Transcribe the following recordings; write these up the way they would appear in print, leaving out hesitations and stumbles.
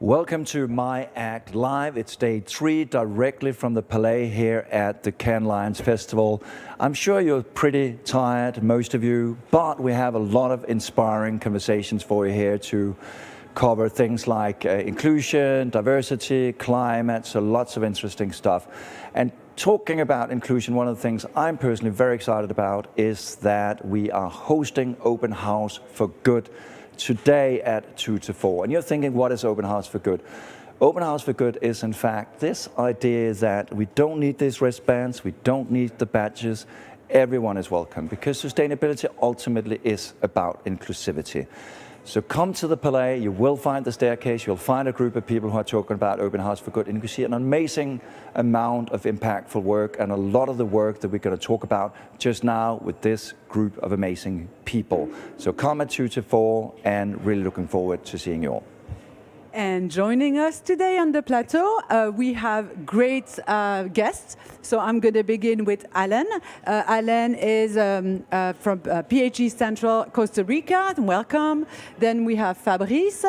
Welcome to MyACT Live. It's day 3 directly from the Palais here at the Cannes Lions Festival. I'm sure you're pretty tired, most of you, but we have a lot of inspiring conversations for you here to cover things like inclusion, diversity, climate, so lots of interesting stuff. And talking about inclusion, one of the things I'm personally very excited about is that we are hosting Open House for Good today at 2 to 4. And you're thinking, what is Open House for Good? Open House for Good is, in fact, this idea that we don't need these wristbands, we don't need the badges, everyone is welcome, because sustainability ultimately is about inclusivity. So come to the Palais, you will find the staircase, you'll find a group of people who are talking about Open House for Good, and you can see an amazing amount of impactful work and a lot of the work that we're going to talk about just now with this group of amazing people. So come at 2 to 4 and really looking forward to seeing you all. And joining us today on the plateau, we have great guests. So I'm going to begin with Alan. Alan is from PHE Central, Costa Rica. Welcome. Then we have Fabrice.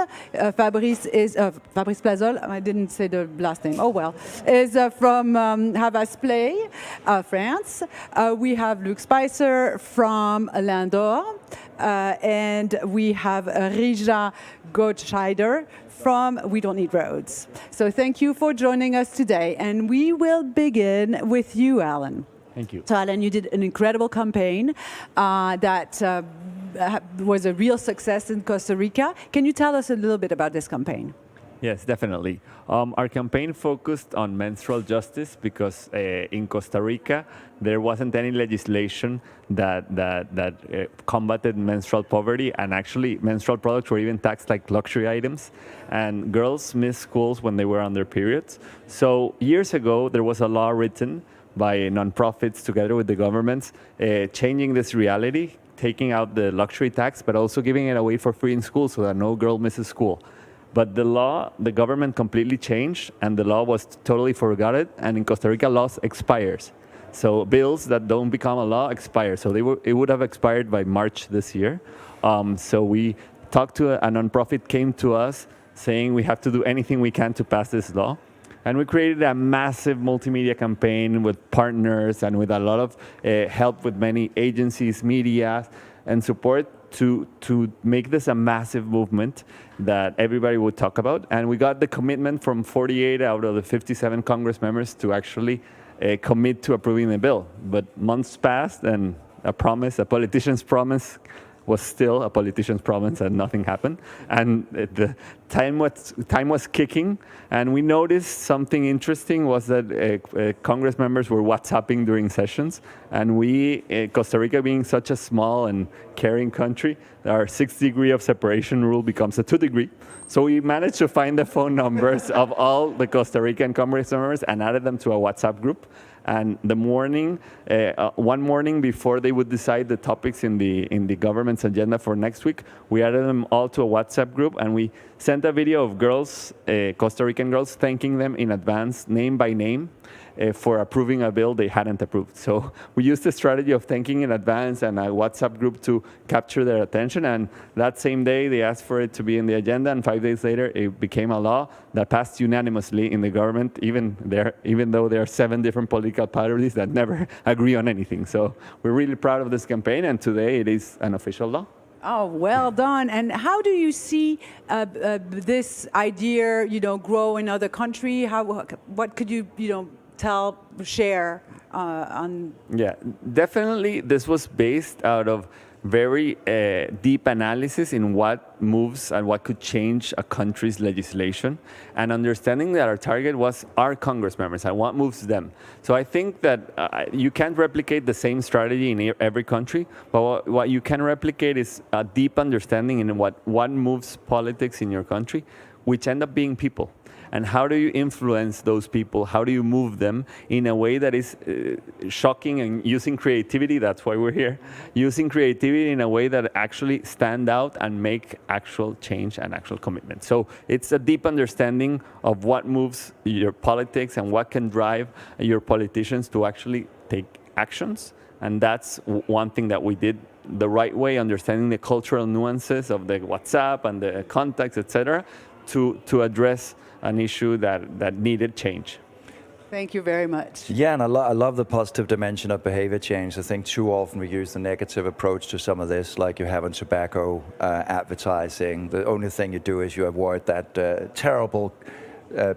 Fabrice is Fabrice Plazolles. I didn't say the last name. Oh well. Is from Havas, France. We have Speisser from Landor. And we have Rija Goldscheider from We Don't Need Roads. So thank you for joining us today. And we will begin with you, Alan. Thank you. So Alan, you did an incredible campaign that was a real success in Costa Rica. Can you tell us a little bit about this campaign? Yes, definitely. Our campaign focused on menstrual justice because in Costa Rica there wasn't any legislation that combated menstrual poverty, and actually menstrual products were even taxed like luxury items, and girls missed schools when they were on their periods. So years ago there was a law written by nonprofits together with the governments changing this reality, taking out the luxury tax, but also giving it away for free in school so that no girl misses school. But the government completely changed, and the law was totally forgotten, and in Costa Rica, laws expires. So bills that don't become a law expire. So it would have expired by March this year. So we talked to a nonprofit, came to us saying we have to do anything we can to pass this law. And we created a massive multimedia campaign with partners and with a lot of help with many agencies, media, and support to make this a massive movement that everybody would talk about. And we got the commitment from 48 out of the 57 Congress members to actually commit to approving the bill. But months passed, and a politician's promise was still a politician's promise, and nothing happened. And the time was kicking, and we noticed something interesting was that Congress members were WhatsApping during sessions, and we, Costa Rica being such a small and caring country, our 6 degree of separation rule becomes a 2 degree. So we managed to find the phone numbers of all the Costa Rican Congress members and added them to a WhatsApp group. And the morning, one morning before they would decide the topics in the government's agenda for next week, we added them all to a WhatsApp group, and we sent a video of girls, Costa Rican girls, thanking them in advance, name by name, for approving a bill they hadn't approved. So we used the strategy of thanking in advance and a WhatsApp group to capture their attention, and that same day they asked for it to be in the agenda, and 5 days later it became a law that passed unanimously in the government, even though there are 7 different political parties that never agree on anything. So we're really proud of this campaign, and today it is an official law. Oh, well done. And how do you see this idea, grow in other countries? What could you, share on? Yeah, definitely this was based out of very deep analysis in what moves and what could change a country's legislation, and understanding that our target was our Congress members and what moves them. So I think that you can't replicate the same strategy in every country, but what you can replicate is a deep understanding in what moves politics in your country, which end up being people. And how do you influence those people? How do you move them in a way that is shocking, and using creativity? That's why we're here. Using creativity in a way that actually stand out and make actual change and actual commitment. So it's a deep understanding of what moves your politics and what can drive your politicians to actually take actions. And that's one thing that we did the right way, understanding the cultural nuances of the WhatsApp and the contacts, etc., to address an issue that needed change. Thank you very much. Yeah, and I love the positive dimension of behavior change. I think too often we use the negative approach to some of this, like you have in tobacco advertising. The only thing you do is you avoid that terrible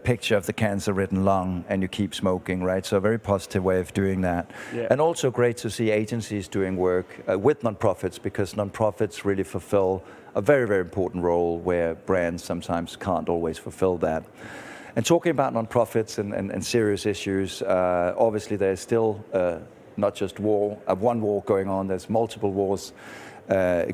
picture of the cancer-ridden lung, and you keep smoking, right? So a very positive way of doing that. Yeah. And also great to see agencies doing work with nonprofits, because nonprofits really fulfill a very, very important role where brands sometimes can't always fulfill that. And talking about nonprofits and serious issues, obviously there's still not just one war going on, there's multiple wars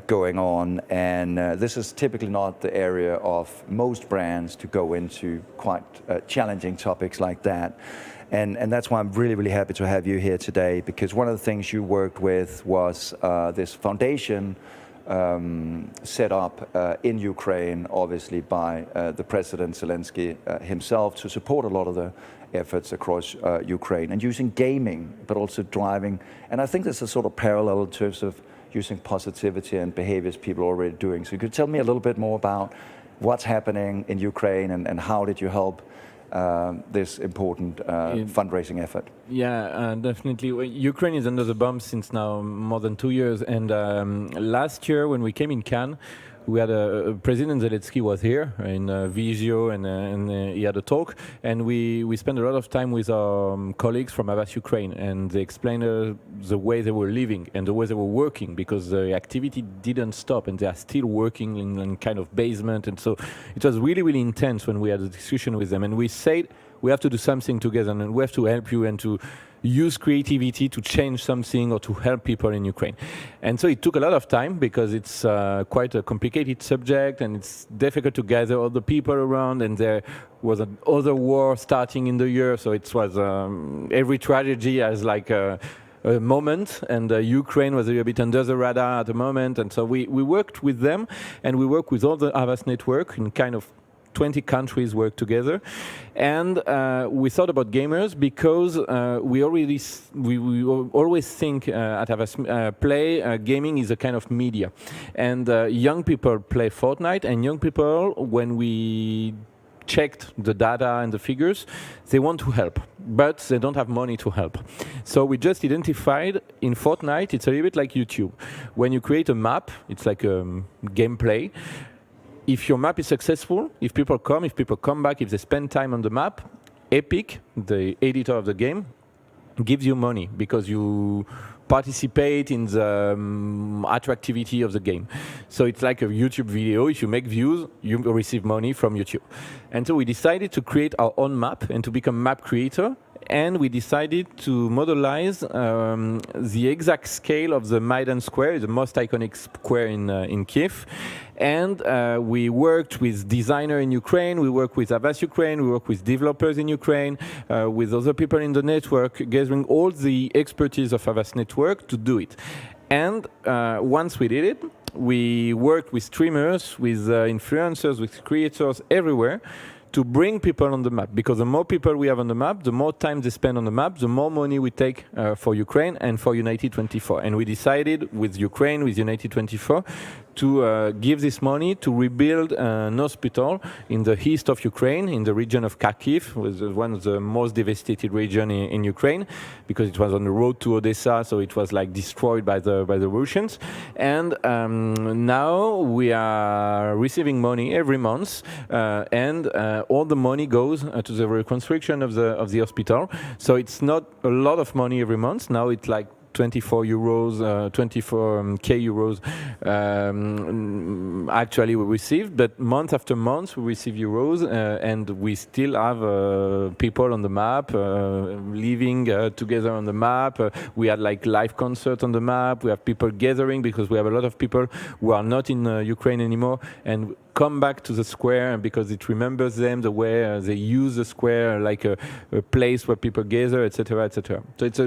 going on, and this is typically not the area of most brands to go into quite challenging topics like that. And that's why I'm really, really happy to have you here today, because one of the things you worked with was this foundation set up in Ukraine, obviously by the President Zelensky himself, to support a lot of the efforts across Ukraine, and using gaming, but also driving. And I think there's a sort of parallel in terms of using positivity and behaviors people are already doing. So you could tell me a little bit more about what's happening in Ukraine, and how did you help this important fundraising effort? Yeah, definitely. Well, Ukraine is under the bomb since now more than 2 years. And last year, when we came in Cannes, we had President Zelensky was here in Visio, and he had a talk. And we spent a lot of time with our colleagues from Havas Ukraine, and they explained the way they were living and the way they were working, because the activity didn't stop, and they are still working in kind of basement. And so it was really, really intense when we had a discussion with them. And we said, we have to do something together, and we have to help you and to use creativity to change something or to help people in Ukraine. And so it took a lot of time, because it's quite a complicated subject, and it's difficult to gather all the people around, and there was another war starting in the year, so it was every tragedy has like a moment, and Ukraine was a little bit under the radar at the moment. And so we worked with them, and we worked with all the Havas network in kind of 20 countries work together, and we thought about gamers, because we always think at Havas Play, gaming is a kind of media, and young people play Fortnite, and young people, when we checked the data and the figures, they want to help, but they don't have money to help. So we just identified in Fortnite, it's a little bit like YouTube. When you create a map, it's like a gameplay. If your map is successful, if people come back, if they spend time on the map, Epic, the editor of the game, gives you money, because you participate in the attractivity of the game. So it's like a YouTube video. If you make views, you receive money from YouTube. And so we decided to create our own map and to become map creator. And we decided to modelize the exact scale of the Maidan Square, the most iconic square in Kiev. And we worked with designers in Ukraine, we worked with Havas Ukraine, we worked with developers in Ukraine, with other people in the network, gathering all the expertise of Havas network to do it. And once we did it, we worked with streamers, with influencers, with creators everywhere, to bring people on the map, because the more people we have on the map, the more time they spend on the map, the more money we take for Ukraine and for United 24. And we decided with Ukraine, with United 24, to give this money to rebuild an hospital in the east of Ukraine, in the region of Kharkiv, was one of the most devastated regions in Ukraine, because it was on the road to Odessa, so it was like destroyed by the Russians. And now we are receiving money every month, and all the money goes to the reconstruction of the hospital. So it's not a lot of money every month. Now it's like 24 euros, 24k euros actually we received, but month after month we receive euros, and we still have people on the map, living together on the map. We had like live concert on the map. We have people gathering, because we have a lot of people who are not in Ukraine anymore, and come back to the square, because it remembers them, the way they use the square like a place where people gather, etc., etc. So it's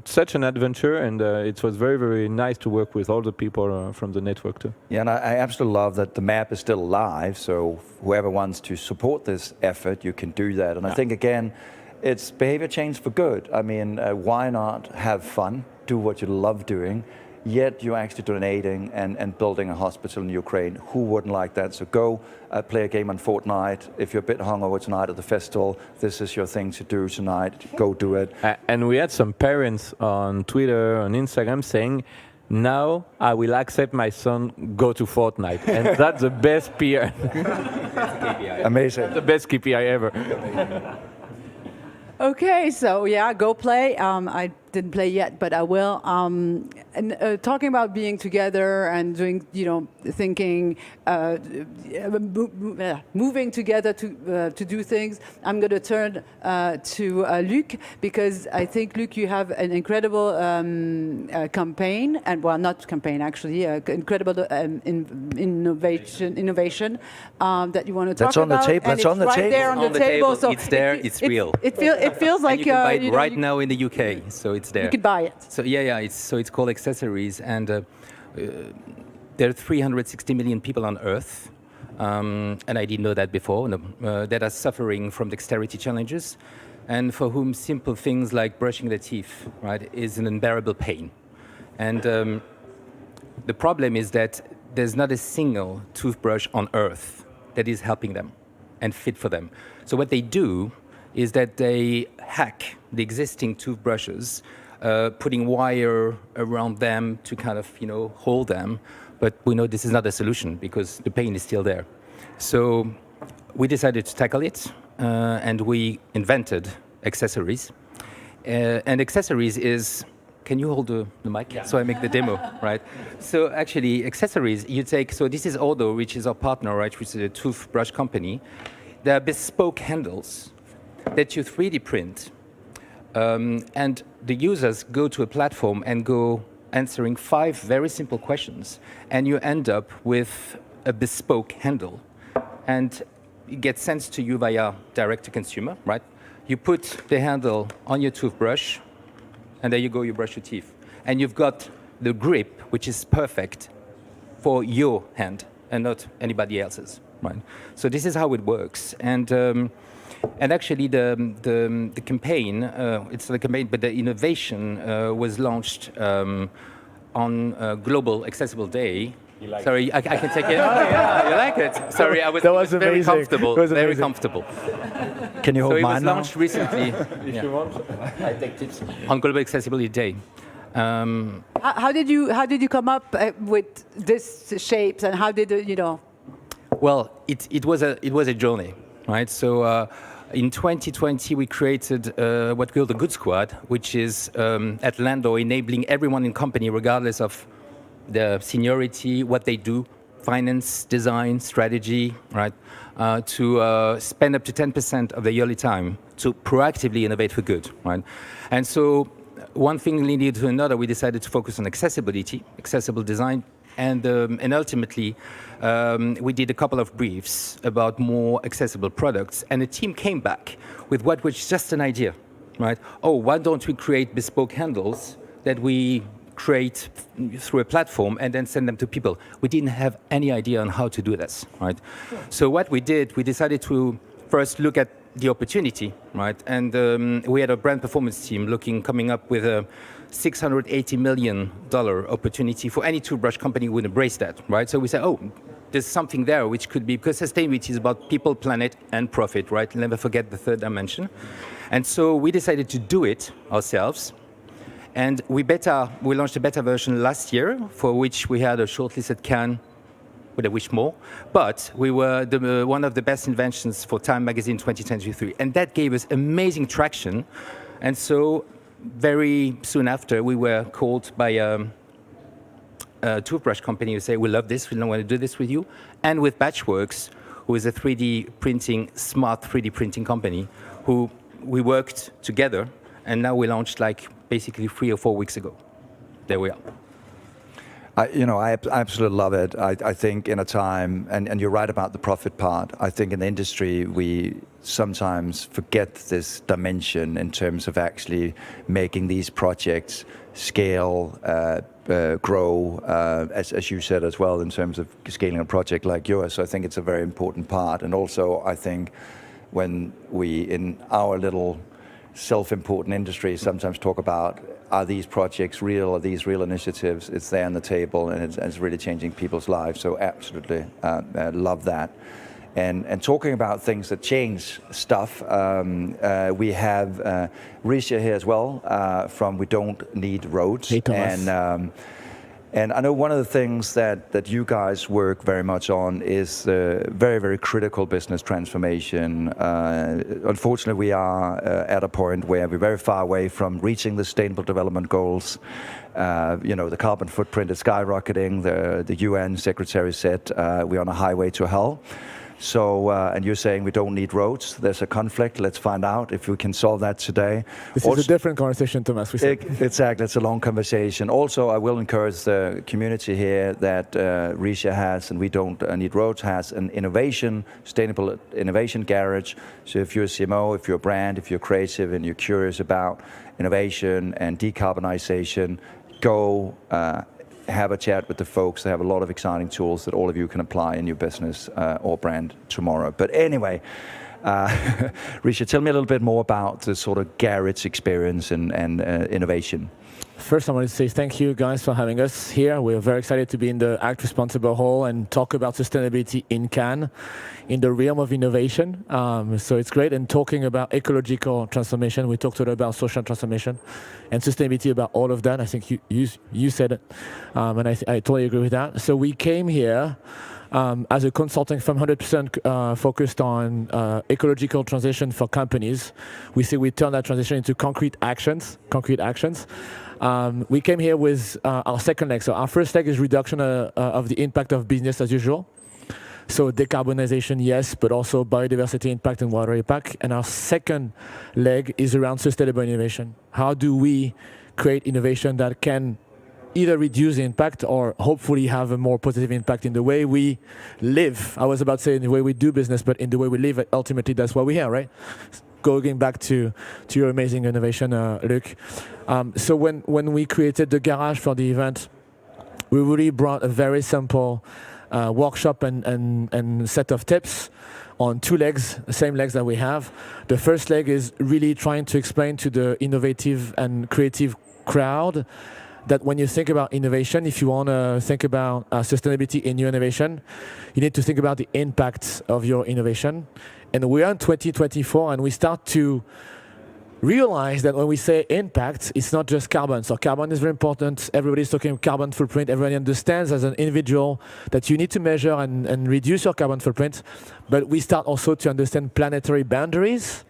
such an adventure, and it was very, very nice to work with all the people from the network too. Yeah, and I absolutely love that the map is still alive, so whoever wants to support this effort, you can do that. And I think, again, it's behavior change for good. I mean, why not have fun, do what you love doing, yet you're actually donating and building a hospital in Ukraine. Who wouldn't like that? So go play a game on Fortnite. If you're a bit hungover tonight at the festival, this is your thing to do tonight. Go do it. And we had some parents on Twitter, on Instagram saying, now I will accept my son go to Fortnite. And that's the best PR. Amazing. The best KPI ever. Okay, so yeah, go play. I didn't play yet, but I will. And talking about being together and doing, thinking, moving together to do things, I'm going to turn to Luc, because I think, Luc, you have an incredible campaign, and well, not campaign actually, incredible innovation that you want to talk That's on the about. table. And That's it's on the right table. there on the table. So it's there. It's real. It feels like and you can buy it you know, right now in the UK, so it's there. You could buy it. So yeah. It's called accessories, and there are 360 million people on Earth, and I didn't know that before. That are suffering from dexterity challenges, and for whom simple things like brushing their teeth, right, is an unbearable pain. And the problem is that there's not a single toothbrush on Earth that is helping them and fit for them. So what they do is that they hack the existing toothbrushes, putting wire around them to kind of, hold them. But we know this is not a solution because the pain is still there. So we decided to tackle it, and we invented accessories. And accessories is, can you hold the mic? Yeah. So I make the demo, right? So actually, accessories, so this is Odo, which is our partner, right, which is a toothbrush company. There are bespoke handles that you 3D print, and the users go to a platform and go answering 5 very simple questions, and you end up with a bespoke handle, and it gets sent to you via direct-to-consumer, right? You put the handle on your toothbrush, and there you go, you brush your teeth. And you've got the grip, which is perfect for your hand and not anybody else's, right? So this is how it works. And actually, the campaign, it's the campaign, but the innovation was launched on Global Accessible Day. Sorry, I can take it. Oh, yeah, you like it? Sorry, I was, That was very amazing. comfortable. It was very amazing. comfortable. Can you hold So it mine was now? launched recently You want? I take tips. on Global Accessibility Day. How did you come up with this shapes, and how did Well, it was a journey, right? So in 2020 we created what we call the Good Squad, which is at Landor enabling everyone in company, regardless of the seniority, what they do, finance, design, strategy, right, to spend up to 10% of their yearly time to proactively innovate for good, right? And so one thing leading to another, we decided to focus on accessibility, accessible design, and ultimately we did a couple of briefs about more accessible products, and the team came back with what was just an idea, right? Oh, why don't we create bespoke handles that we create through a platform and then send them to people? We didn't have any idea on how to do this, right? So what we did, we decided to first look at the opportunity, right? And we had a brand performance team coming up with a $680 million opportunity for any toothbrush company would embrace that, right? So we said, oh, there's something there which could be, because sustainability is about people, planet, and profit, right? Never forget the third dimension. And so we decided to do it ourselves. And we launched a beta version last year, for which we had a shortlist at Cannes. I wish more, but we were one of the best inventions for Time Magazine 2023, and that gave us amazing traction. And so very soon after, we were called by a toothbrush company who say, we love this, we don't want to do this with you, and with Batchworks, who is a smart 3D printing company, who we worked together, and now we launched basically 3 or 4 weeks ago. There we are. I absolutely love it. I think in a time, and you're right about the profit part, I think in the industry we sometimes forget this dimension in terms of actually making these projects scale, grow, as you said as well, in terms of scaling a project like yours. So I think it's a very important part. And also I think when we, in our little self-important industry, sometimes talk about are these projects real? Are these real initiatives? It's there on the table, and it's really changing people's lives. So absolutely, I love that. And talking about things that change stuff, we have Rija here as well from We Don't Need Roads. Hey, Thomas. And I know one of the things that you guys work very much on is very, very critical business transformation. Unfortunately, we are at a point where we're very far away from reaching the Sustainable Development Goals. The carbon footprint is skyrocketing. The UN Secretary said we're on a highway to hell. So, and you're saying we don't need roads. There's a conflict. Let's find out if we can solve that today. This is a different conversation, Thomas. Exactly. It's a long conversation. Also, I will encourage the community here that Rija has, and We Don't Need Roads has, an sustainable innovation garage. So if you're a CMO, if you're a brand, if you're creative and you're curious about innovation and decarbonization, go have a chat with the folks. They have a lot of exciting tools that all of you can apply in your business or brand tomorrow. But anyway, Rija, tell me a little bit more about the sort of garage experience and innovation. First, I want to say thank you guys for having us here. We're very excited to be in the Act Responsible Hall and talk about sustainability in Cannes, in the realm of innovation. So it's great. And talking about ecological transformation, we talked a lot about social transformation and sustainability, about all of that. I think you said it, and I totally agree with that. So we came here as a consulting firm, 100% focused on ecological transition for companies. We say we turn that transition into concrete actions. We came here with our second leg. So our first leg is reduction of the impact of business as usual. So decarbonization, yes, but also biodiversity impact and water impact. And our second leg is around sustainable innovation. How do we create innovation that can either reduce the impact or hopefully have a more positive impact in the way we live? I was about to say in the way we do business, but in the way we live, ultimately that's why we're here, right? Going back to your amazing innovation, Luc. So when we created the garage for the event, we really brought a very simple workshop and set of tips on two legs, the same legs that we have. The first leg is really trying to explain to the innovative and creative crowd that when you think about innovation, if you want to think about sustainability in your innovation, you need to think about the impact of your innovation. And we are in 2024, and we start to realize that when we say impact, it's not just carbon. So carbon is very important. Everybody's talking carbon footprint. Everybody understands as an individual that you need to measure and reduce your carbon footprint. But we start also to understand planetary boundaries,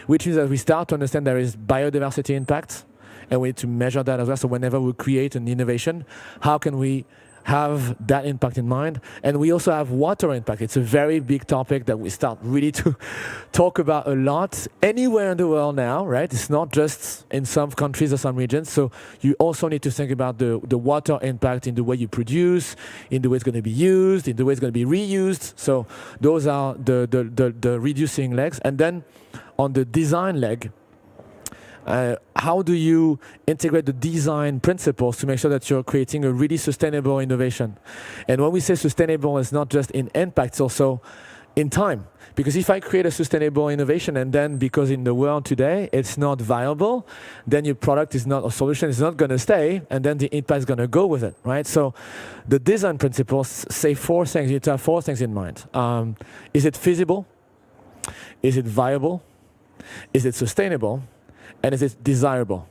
which means that we start to understand there is biodiversity impact, and we need to measure that as well. So whenever we create an innovation, how can we have that impact in mind? And we also have water impact. It's a very big topic that we start really to talk about a lot anywhere in the world now, right? It's not just in some countries or some regions. So you also need to think about the water impact in the way you produce, in the way it's going to be used, in the way it's going to be reused. So those are the reducing legs. And then on the design leg, how do you integrate the design principles to make sure that you're creating a really sustainable innovation? And when we say sustainable, it's not just in impact, it's also in time. Because if I create a sustainable innovation and then because in the world today it's not viable, then your product is not, a solution is not going to stay, and then the impact is going to go with it, right? So the design principles say four things. You need to have four things in mind. Is it feasible? Is it viable? Is it sustainable? And is it desirable?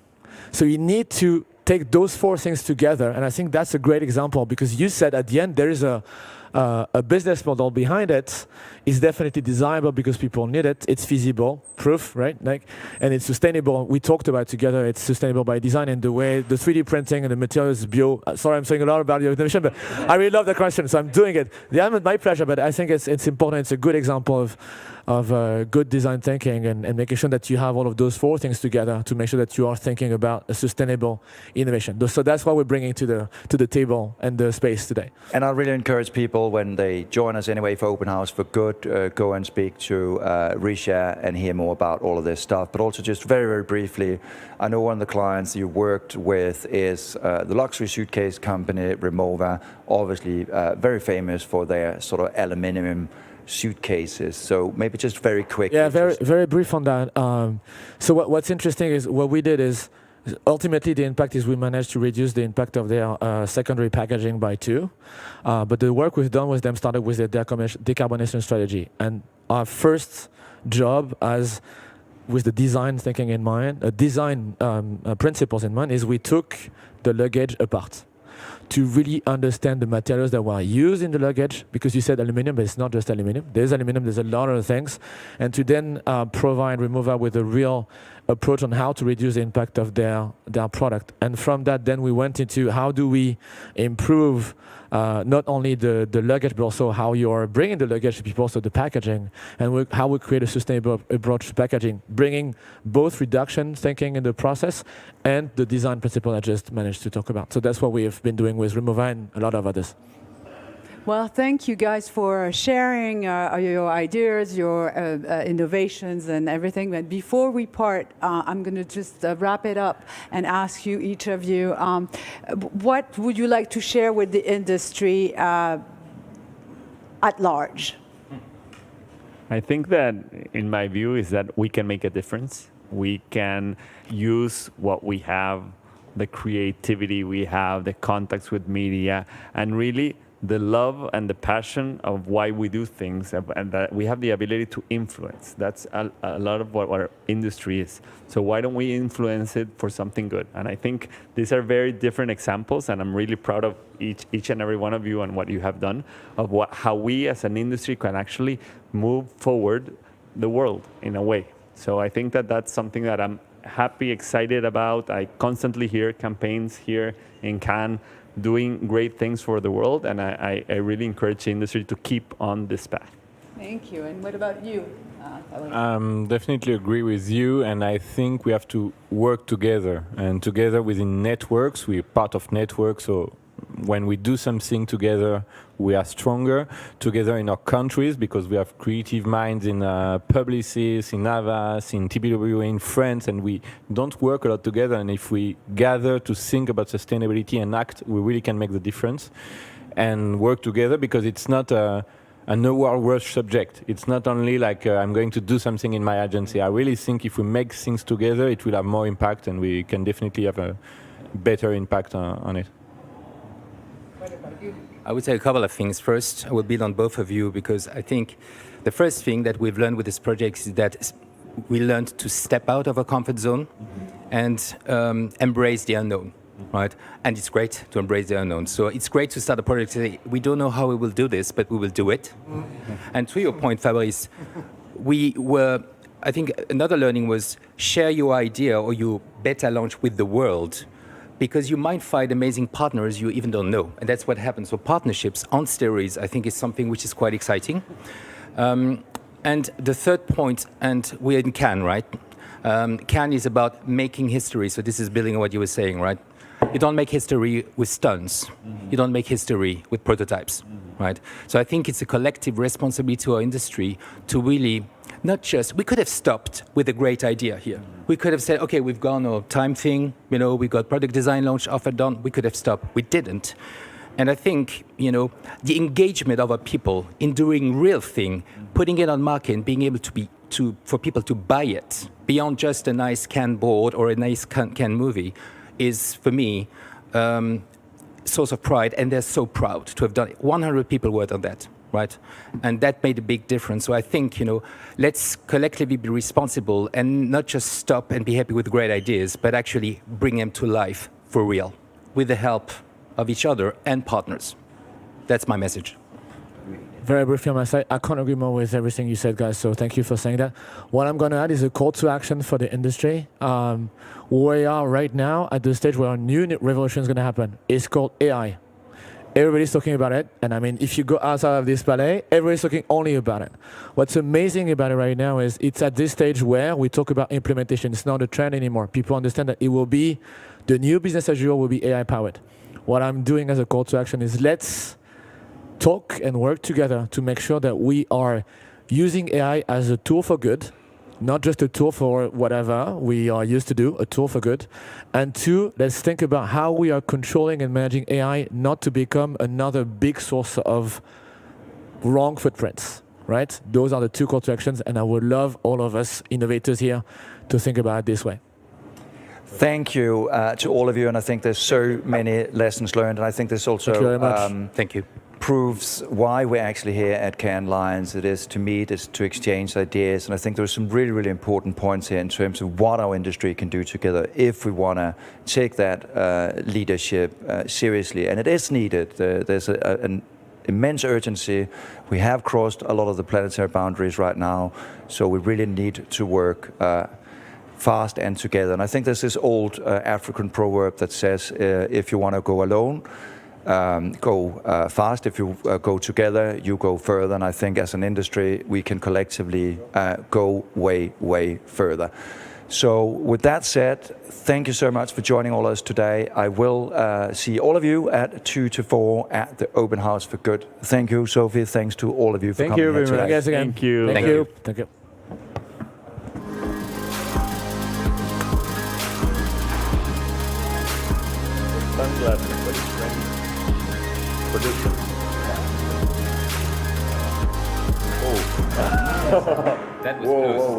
So you need to take those four things together, and I think that's a great example, because you said at the end there is a business model behind it. It's definitely desirable because people need it. It's feasible, proof, right? And it's sustainable. We talked about together. It's sustainable by design, and the way the 3D printing and the materials bio. Sorry, I'm saying a lot about your innovation, but I really love the question, so I'm doing it. Yeah, my pleasure, but I think it's important. It's a good example of good design thinking and making sure that you have all of those four things together to make sure that you are thinking about a sustainable innovation. So that's what we're bringing to the table and the space today. And I really encourage people when they join us anyway for Open House for Good, go and speak to Rija and hear more about all of this stuff. But also just very, very briefly, I know one of the clients you worked with is the luxury suitcase company Rimowa, obviously very famous for their sort of aluminium suitcases. So maybe just very quick. Yeah, very brief on that. So what's interesting is what we did is Ultimately, the impact is we managed to reduce the impact of their secondary packaging by 2. But the work we've done with them started with their decarbonization strategy. And our first job, as with the design thinking in mind, design principles in mind, is we took the luggage apart to really understand the materials that were used in the luggage, because you said aluminum, but it's not just aluminum. There's aluminum, there's a lot of things. And to then provide Remover with a real approach on how to reduce the impact of their product. And from that, then we went into how do we improve not only the luggage, but also how you're bringing the luggage to people, so the packaging, and how we create a sustainable approach to packaging, bringing both reduction thinking in the process and the design principle I just managed to talk about. So that's what we have been doing with Remover and a lot of others. Well, thank you guys for sharing your ideas, your innovations and everything. But before we part, I'm going to just wrap it up and ask you, each of you, what would you like to share with the industry at large? I think that, in my view, is that we can make a difference. We can use what we have, the creativity we have, the contacts with media, and really the love and the passion of why we do things, and that we have the ability to influence. That's a lot of what our industry is. So why don't we influence it for something good? And I think these are very different examples, and I'm really proud of each and every one of you and what you have done, of how we as an industry can actually move forward the world in a way. So I think that that's something that I'm happy, excited about. I constantly hear campaigns here in Cannes doing great things for the world, and I really encourage the industry to keep on this path. Thank you. And what about you? Definitely agree with you, and I think we have to work together, and together within networks. We're part of networks, so when we do something together, we are stronger together in our countries, because we have creative minds in Publicis, in Havas, in TBW, in France, and we don't work a lot together. And if we gather to think about sustainability and act, we really can make the difference and work together, because it's not a no-war rush subject. It's not only like I'm going to do something in my agency. I really think if we make things together, it will have more impact, and we can definitely have a better impact on it. I would say a couple of things. First, I will build on both of you, because I think the first thing that we've learned with this project is that we learned to step out of our comfort zone and embrace the unknown, right? And it's great to embrace the unknown. So it's great to start a project and say, we don't know how we will do this, but we will do it. And to your point, Fabrice, I think another learning was share your idea or your beta launch with the world, because you might find amazing partners you even don't know. And that's what happens. So partnerships on steroids, I think, is something which is quite exciting. And the third point, and we're in Cannes, right? Cannes is about making history. So this is building on what you were saying, right? You don't make history with stunts. You don't make history with prototypes, right? So I think it's a collective responsibility to our industry to really not just, we could have stopped with a great idea here. We could have said, okay, we've gone a time thing, we got product design launch offer done. We could have stopped. We didn't. And I think, the engagement of our people in doing real thing, putting it on market and being able for people to buy it beyond just a nice Cannes board or a nice Cannes movie is, for me, source of pride. And they're so proud to have done it. 100 people worked on that. Right? And that made a big difference. So I think, let's collectively be responsible and not just stop and be happy with great ideas, but actually bring them to life for real, with the help of each other and partners. That's my message. Very briefly on my side, I can't agree more with everything you said, guys, so thank you for saying that. What I'm going to add is a call to action for the industry. We are right now at the stage where a new revolution is going to happen. It's called AI. Everybody's talking about it, and I mean, if you go outside of this palais, everybody's talking only about it. What's amazing about it right now is it's at this stage where we talk about implementation. It's not a trend anymore. People understand that it will be, the new business as usual will be AI powered. What I'm doing as a call to action is let's talk and work together to make sure that we are using AI as a tool for good, not just a tool for whatever we are used to do, a tool for good. And two, let's think about how we are controlling and managing AI not to become another big source of wrong footprints, right? Those are the two call to actions, and I would love all of us innovators here to think about it this way. Thank you to all of you, and I think there's so many lessons learned, and I think this also Thank you very much. Thank you. proves why we're actually here at Cannes Lions. It is to meet, it's to exchange ideas, and I think there's some really, really important points here in terms of what our industry can do together if we want to take that leadership seriously, and it is needed. There's an immense urgency. We have crossed a lot of the planetary boundaries right now, so we really need to work fast and together. And I think there's this old African proverb that says, if you want to go alone, go fast. If you go together, you go further. And I think as an industry, we can collectively go way, way further. So with that said, thank you so much for joining all of us today. I will see all of you at 2 to 4 at the Open House for Good. Thank you, Sophie. Thanks to all of you for Thank coming you here very much. today. Thank you again. Thank you. Thank Thank you. you. Thank you. Sunglasses, but it's raining. Producer. That was close.